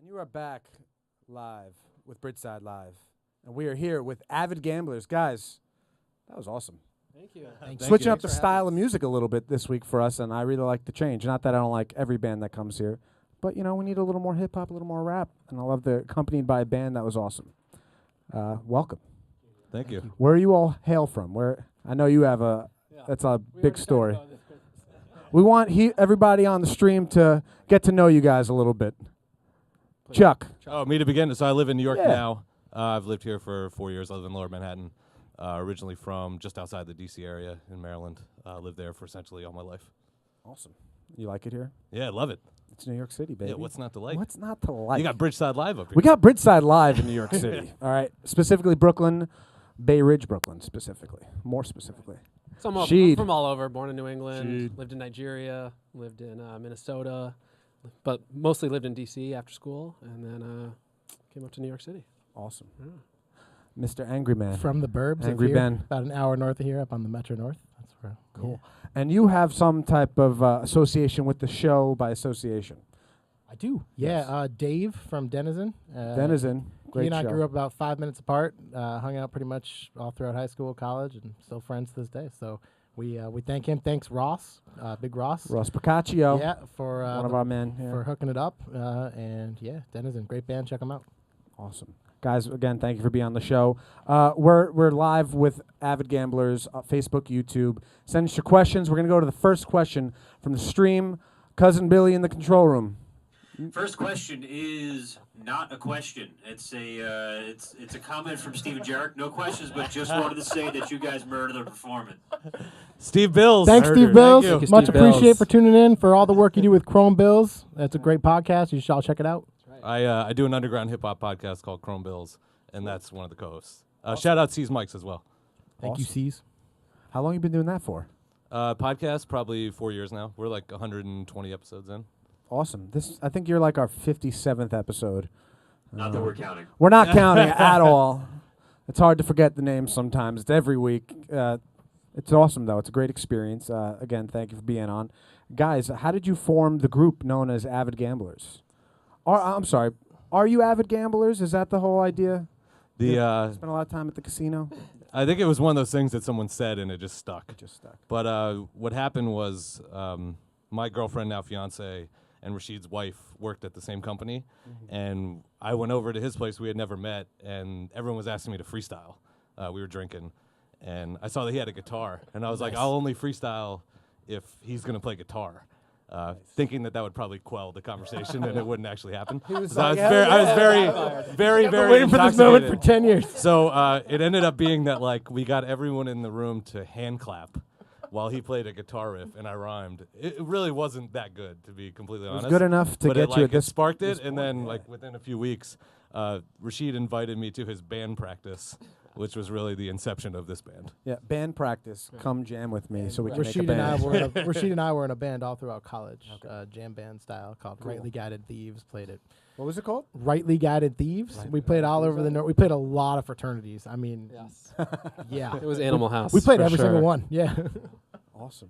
And you are back live with Bridgeside Live. And we are here with Avid Gamblers. Guys, that was awesome. Thank you. Switching up the style of music a little bit this week for us, and I really like the change. Not that I don't like every band that comes here, but, you know, we need a little more hip-hop, a little more rap. And I love the accompanied by a band that was awesome. Welcome. Thank you. Where you all hail from? Where I know you have that's a big story. We want everybody on the stream to get to know you guys a little bit. Chuck. Oh, me to begin. So I live in New York Yeah. now. I've lived here for 4 years. I live in Lower Manhattan. Originally from just outside the D.C. area in Maryland. Lived there for essentially all my life. Awesome. You like it here? Yeah, I love it. It's New York City, baby. Yeah, what's not to like? What's not to like? You got Bridgeside Live up here. We got Bridgeside Live in New York City. All right. Specifically Brooklyn, Bay Ridge, Brooklyn, specifically. More specifically. So I'm Sheed. from all over. Born in New England. Sheed. Lived in Nigeria. Lived in Minnesota. But mostly lived in D.C. after school. And then came up to New York City. Awesome. Yeah. Mr. Angry Man. From the burbs. Angry of here, Ben. About an hour north of here, up on the Metro North. That's where. Cool. And you have some type of association with the show by association. I do. Yes. Yeah. Dave from Denizen. Denizen. Great He and I show. grew up about 5 minutes apart. Hung out pretty much all throughout high school, college, and still friends to this day. So we thank him. Thanks Ross, Big Ross. Ross Procaccio. Yeah, for one of our men. Yeah. for hooking it up. And yeah, Denizen, great band. Check them out. Awesome. Guys, again, thank you for being on the show. We're live with Avid Gamblers, Facebook, YouTube. Send us your questions. We're going to go to the first question from the stream. Cousin Billy in the control room. First question is not a question. It's a comment from Steven Jarrett. No questions, but just wanted to say that you guys murdered the performance. Steve Bills. Thanks, Murdered. Steve Bills. Thank you. Much Steve appreciate Bills. for tuning in, for all the work you do with Chrome Bills. That's a great podcast. You should all check it out. I do an underground hip hop podcast called Chrome Bills, and that's one of the co-hosts. Shout out C's Mics as well. Thank you, C's. How long you been doing that for? Podcast probably 4 years now. We're like 120 episodes in. Awesome. I think you're like our 57th episode. Not that we're counting. We're not counting at all. It's hard to forget the names sometimes. It's every week. It's awesome, though. It's a great experience. Again, thank you for being on. Guys, how did you form the group known as Avid Gamblers? I'm sorry. Are you Avid Gamblers? Is that the whole idea? Spend a lot of time at the casino? I think it was one of those things that someone said and it just stuck. It just stuck. But what happened was my girlfriend, now fiance, and Rashid's wife worked at the same company. And I went over to his place. We had never met, and everyone was asking me to freestyle. We were drinking, and I saw that he had a guitar. And I was like, I'll only freestyle if he's going to play guitar. Thinking that would probably quell the conversation and it wouldn't actually happen. He was So like, I was very Waiting for this moment for intoxicated. 10 years. So it ended up being that like we got everyone in the room to hand clap while he played a guitar riff and I rhymed. It really wasn't that good, to be completely It was honest. good enough to but get it, you like, at this it sparked this it, and point, then yeah. like within a few weeks, Rashid invited me to his band practice, which was really the inception of this band. Yeah, band practice. Come jam with me so we can make a Rashid and I band. Rashid and I were in a band all throughout college, jam band style, called Rightly Guided Thieves. Played it. What was it called? Rightly Guided Thieves. We played all over the north. We played a lot of fraternities. I mean, Yes. yeah. It was Animal House. We played for every sure. single one. Yeah. Awesome.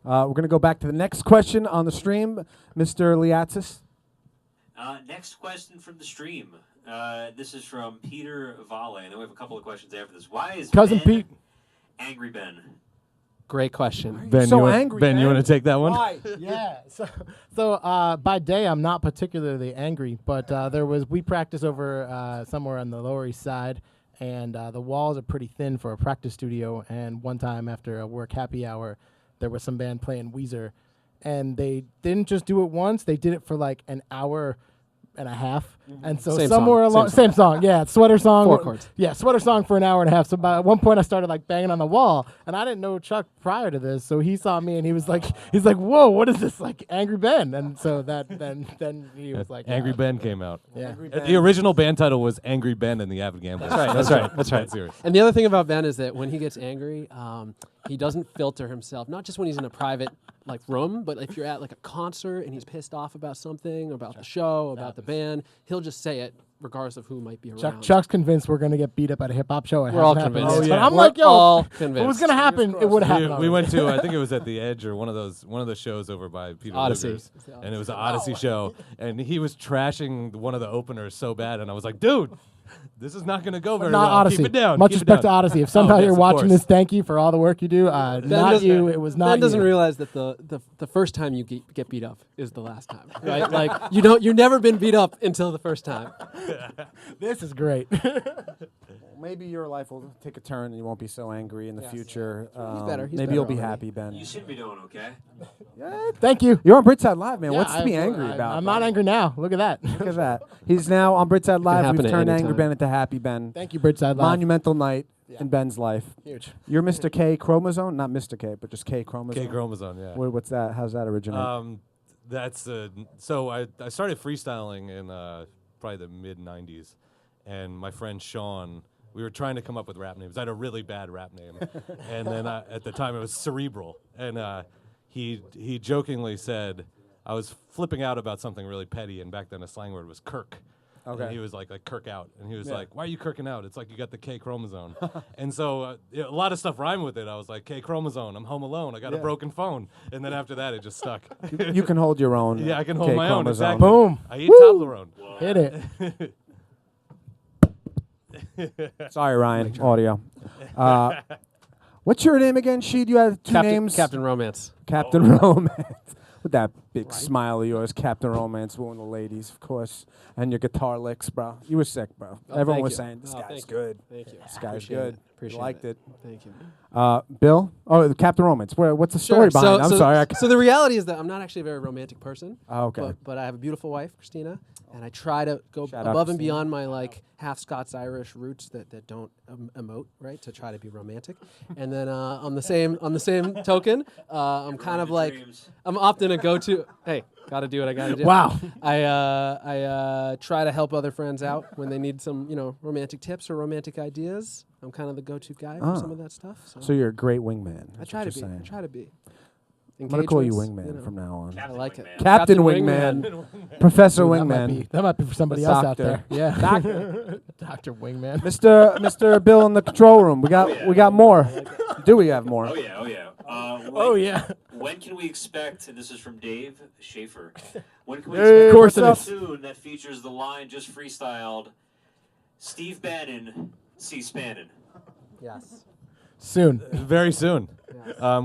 We're going to go back to the next question on the stream. Mr. Liatsis. Next question from the stream. This is from Peter Vale, and then we have a couple of questions after this. Why is Cousin Ben Pete. Angry Ben? Great question. Ben, so you want, angry, Ben, you man. want to take that one? Why? Yeah. So by day, I'm not particularly angry, but we practice over somewhere on the Lower East Side, and the walls are pretty thin for a practice studio. And one time after a work happy hour, there was some band playing Weezer, and they didn't just do it once; they did it for like an hour and a half. And so Same somewhere song, along same song, yeah, sweater song. 4 chords. Yeah, sweater song for an hour and a half. So at one point I started like banging on the wall, and I didn't know Chuck prior to this. So he saw me and he was like, "Whoa, what is this? Like Angry Ben?" And so then he was like, Angry yeah. Ben came out. Yeah. The original band title was Angry Ben and the Avid Gamblers. That's right. That's right. Serious. And the other thing about Ben is that when he gets angry, he doesn't filter himself. Not just when he's in a private like room, but if you're at like a concert and he's pissed off about something, about the show, about the band, he'll just say it regardless of who might be around. Chuck's convinced we're gonna get beat up at a hip hop show. It We're all hasn't happened convinced. yet. Oh, yeah. But I'm We're like, yo, all if it convinced. was gonna happen, it would have happened. We went already. to, I think it was at the Edge or one of the shows over by Peter Odyssey. Luger's, and it was an Odyssey show, and he was trashing one of the openers so bad, and I was like, dude, this is not gonna go very Not well. Odyssey. Keep it down. Much keep it respect to down. Odyssey. If somehow yes, you're of watching course. this, thank you for all the work you do. Not doesn't- you. It was not Ben doesn't you. realize that the first time you get beat up is the last time, right? Like you've never been beat up until the first time. This is great. Maybe your life will take a turn and you won't be so angry in the future. better. He's maybe better you'll be already. happy, Ben. You should be doing okay. Thank you. You're on Bridgeside Live, man. Yeah, What's to be angry about? I'm bro? not angry now. Look at that. Look at that. He's now on Bridgeside Live. happen We've at turned any Angry time. Ben into Happy Ben. Thank you, Bridgeside Live. Monumental night in Ben's life. Huge. You're Mr. K chromosome, not Mr. K, but just K chromosome. K chromosome, yeah. What's that? How's that originate? That's so I started freestyling in probably the mid '90s, and my friend Sean. We were trying to come up with rap names. I had a really bad rap name, and then at the time it was Cerebral. And he jokingly said I was flipping out about something really petty, and back then a slang word was kirk. Okay. And he was like kirk out, and he was like, "Why are you kirking out? It's like you got the K chromosome." And so a lot of stuff rhymed with it. I was like, "K chromosome. I'm home alone. I got a broken phone." And then after that, it just stuck. You can hold your own. Yeah, I can hold K my own. chromosome. Exactly. Boom. I eat Toblerone. Hit it. Sorry, Ryan. Audio. What's your name again, Sheed? You had two names. Captain Romance. Captain Romance. With that big smile of yours, Captain Romance, wooing the ladies, of course, and your guitar licks, bro. You were sick, bro. Everyone thank was you. saying this Oh, guy's thank you. good. Thank you. This guy's Appreciate good. it. Appreciate You liked it. Thank you. Bill? Oh, the Captain Romance. What's the story behind it? I'm sorry. So the reality is that I'm not actually a very romantic person. Oh, okay. But I have a beautiful wife, Christina, and I try to go Shout out above and Christina. beyond my like half Scots-Irish roots that don't emote, right? To try to be romantic. And then on the same token, I'm kind of like Dreams. I'm often a go-to. Hey, gotta do what I gotta do. Wow. I try to help other friends out when they need some romantic tips or romantic ideas. I'm kind of the go-to guy for some of that stuff. So you're a great wingman. I That's try what to you're be. I saying. try to be. I'm going to call you Engagements, wingman from now on. I like it. Wingman. Captain Wingman. Wingman. Professor That might Wingman. be for somebody The else out doctor. there. Yeah. Doctor. Dr. Wingman. Mr. Bill in the control room. We got more. Do we have more? Oh yeah, oh yeah. Oh, yeah. When can we expect? And this is from Dave Schaefer. When can we Hey, expect what's a up? tune that features the line just freestyled? Steve Bannon, C. Spannon. Yes. Soon. Very soon.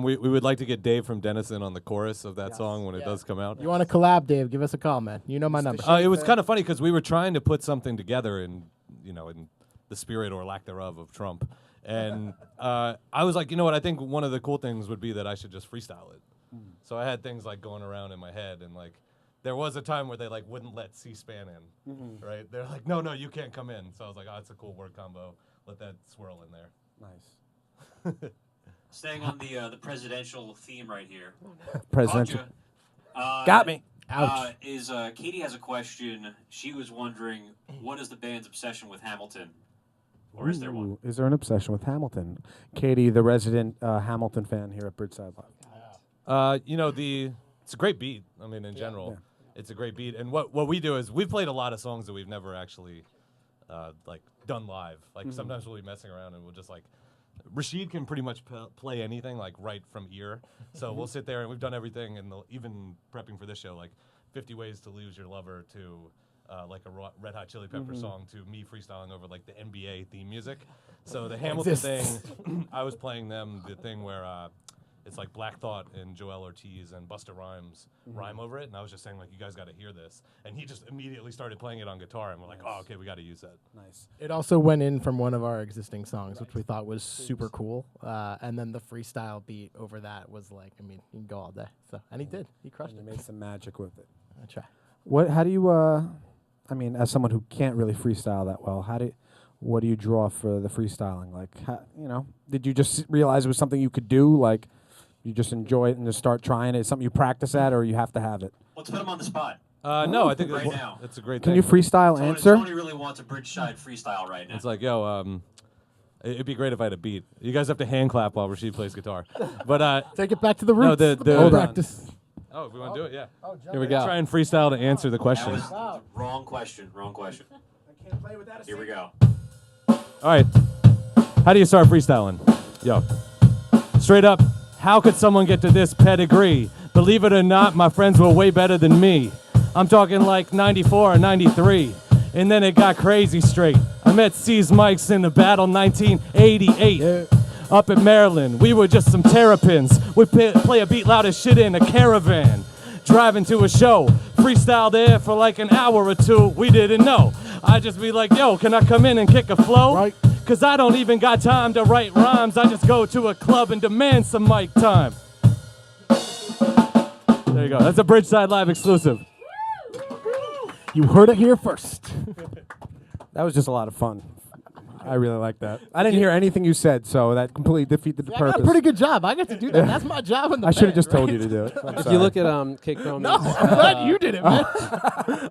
We would like to get Dave from Denison on the chorus of that song when it does come out. You want to collab, Dave? Give us a call, man. You know my number. It was kind of funny because we were trying to put something together in the spirit or lack thereof of Trump, and I was like, you know what? I think one of the cool things would be that I should just freestyle it. So I had things like going around in my head, and like there was a time where they like wouldn't let C-SPAN in, right? They're like, no, you can't come in. So I was like, oh, it's a cool word combo. Let that swirl in there. Nice. Staying on the presidential theme right here. Presidential. Gotcha. Got me. Ouch. Katie has a question. She was wondering, what is the band's obsession with Hamilton? Or is there one? Ooh, is there an obsession with Hamilton? Katie, the resident Hamilton fan here at Bridgeside Live. It's a great beat. I mean, in general, it's a great beat. And what we do is we've played a lot of songs that we've never actually like done live. Like sometimes we'll be messing around and we'll just like Rashid can pretty much play anything like right from ear. So we'll sit there and we've done everything, and even prepping for this show, like 50 Ways to Lose Your Lover to like a Red Hot Chili Pepper song to me freestyling over like the NBA theme music. So the Hamilton thing, I was playing them the thing where it's like Black Thought and Joel Ortiz and Busta Rhymes rhyme over it, and I was just saying like, you guys got to hear this, and he just immediately started playing it on guitar, and we're like, oh, okay, we got to use that. Nice. It also went in from one of our existing songs, which we thought was super cool. And then the freestyle beat over that was like, I mean, you can go all day. So, and he did. He crushed And it. you made some magic with it. I try. How do you? I mean, as someone who can't really freestyle that well, what do you draw for the freestyling? Like, did you just realize it was something you could do? Like, you just enjoy it and just start trying it? It's something you practice at, or you have to have it? Let's put him on the spot. No, I think Right now. it's a great Can thing. you freestyle answer? Tony really wants a Bridgeside freestyle right now. It's like, yo, it'd be great if I had a beat. You guys have to hand clap while Rashid plays guitar. But Take it back to the No, roots. the- band the- practice. oh, we want to do it, yeah. Here we go. Try and freestyle to answer the That question. was wrong question. Wrong question. Here we go. All right. How do you start freestyling? Yo. Straight up, how could someone get to this pedigree? Believe it or not, my friends were way better than me. I'm talking like 94 or 93. And then it got crazy straight. I met C's Mikes in the battle 1988. Up in Maryland, we were just some terrapins. We'd play a beat loud as shit in a caravan. Driving to a show, freestyle there for like an hour or two, we didn't know. I'd just be like, yo, can I come in and kick a flow? Right. Cause I don't even got time to write rhymes, I just go to a club and demand some mic time. There you go, that's a Bridgeside Live exclusive. You heard it here first. That was just a lot of fun. I really like that. I didn't hear anything you said, so that completely defeated the I purpose. got a pretty good job. I get to do that. That's my job in the I should have band, just told right? you to do it. I'm If sorry. you look at Kate Croman's, No, I'm glad you did it, man.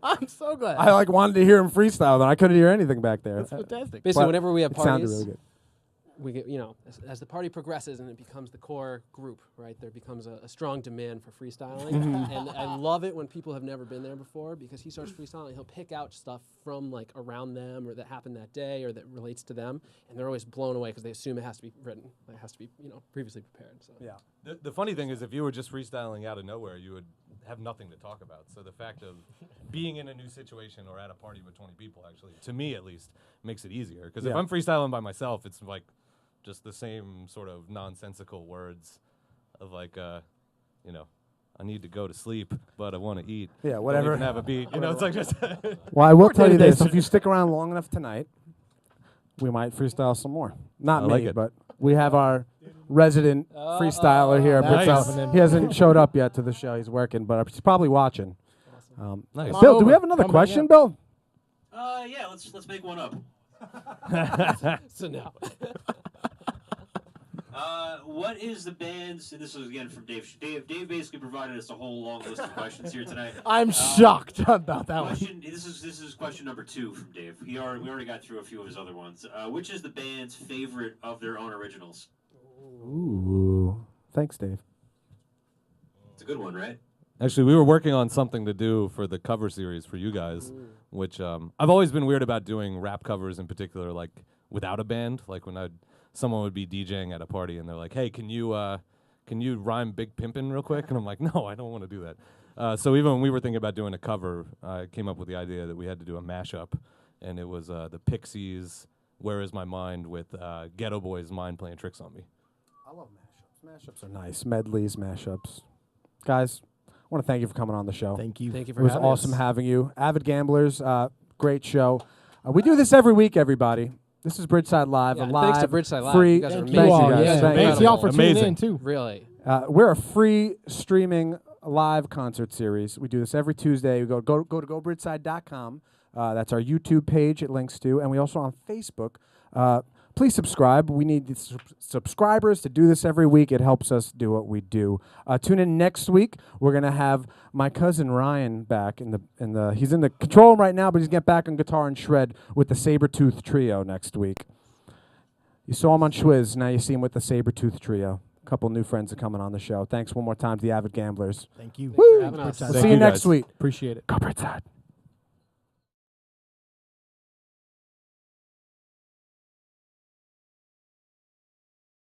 I'm so glad. I like wanted to hear him freestyle, and I couldn't hear anything back there. That's fantastic. basically But whenever we have it sounded parties, really good. we get, as the party progresses and it becomes the core group, right? There becomes a strong demand for freestyling, and I love it when people have never been there before because he starts freestyling. He'll pick out stuff from like around them or that happened that day or that relates to them, and they're always blown away because they assume it has to be written, it has to be previously prepared. So. Yeah. The funny thing is if you were just freestyling out of nowhere, you would have nothing to talk about. So the fact of being in a new situation or at a party with 20 people actually, to me at least, makes it easier. Because if Yeah. I'm freestyling by myself, it's like just the same sort of nonsensical words of like, I need to go to sleep, but I want to eat. Yeah, Don't whatever. even have a beat. It's like just. Well, I will tell you this: days. if you stick around long enough tonight, we might freestyle some more. Not I me, like it. but we have our resident freestyler here. Nice. Britzel. He hasn't showed up yet to the show. He's working, but he's probably watching. Nice. Come on Bill, do we over. have another Come question, hang Bill? Yeah, let's make one up. So now, What is the band's? And this is again from Dave. Dave basically provided us a whole long list of questions here tonight. I'm shocked about that one. Question. This is question number 2 from Dave. We already got through a few of his other ones. Which is the band's favorite of their own originals? Ooh. Thanks, Dave. It's a good one, right? Actually, we were working on something to do for the cover series for you guys, which I've always been weird about doing rap covers in particular, like without a band. Like when someone would be DJing at a party and they're like, "Hey, can you rhyme Big Pimpin' real quick?" And I'm like, "No, I don't want to do that." So even when we were thinking about doing a cover, I came up with the idea that we had to do a mashup, and it was the Pixies' "Where Is My Mind" with Ghetto Boys' "Mind Playing Tricks on Me." I love mashups. Mashups are nice. Medleys, mashups. Guys, I want to thank you for coming on the show. Thank you. thank you It for was having awesome us. having you. Avid Gamblers, great show. We do this every week, everybody. This is Bridgeside Live. Yeah, a and live, thanks to Bridgeside Live. free. You guys are Thank amazing. you all. guys. Yeah, Thank thanks you. y'all for tuning Amazing. in too. Really. We're a free streaming live concert series. We do this every Tuesday. We go to gobridgeside.com. That's our YouTube page. It links to, and we also on Facebook. Please subscribe. We need the subscribers to do this every week. It helps us do what we do. Tune in next week. We're gonna have my cousin Ryan back in the. He's in the control room right now, but he's getting back on guitar and shred with the Sabertooth Trio next week. You saw him on Schwiz. Now you see him with the Sabertooth Trio. A couple new friends are coming on the show. Thanks one more time to the Avid Gamblers. Thank you. Thanks for having us. We'll Thank see you you next guys. week. Appreciate it. Go Bridgeside.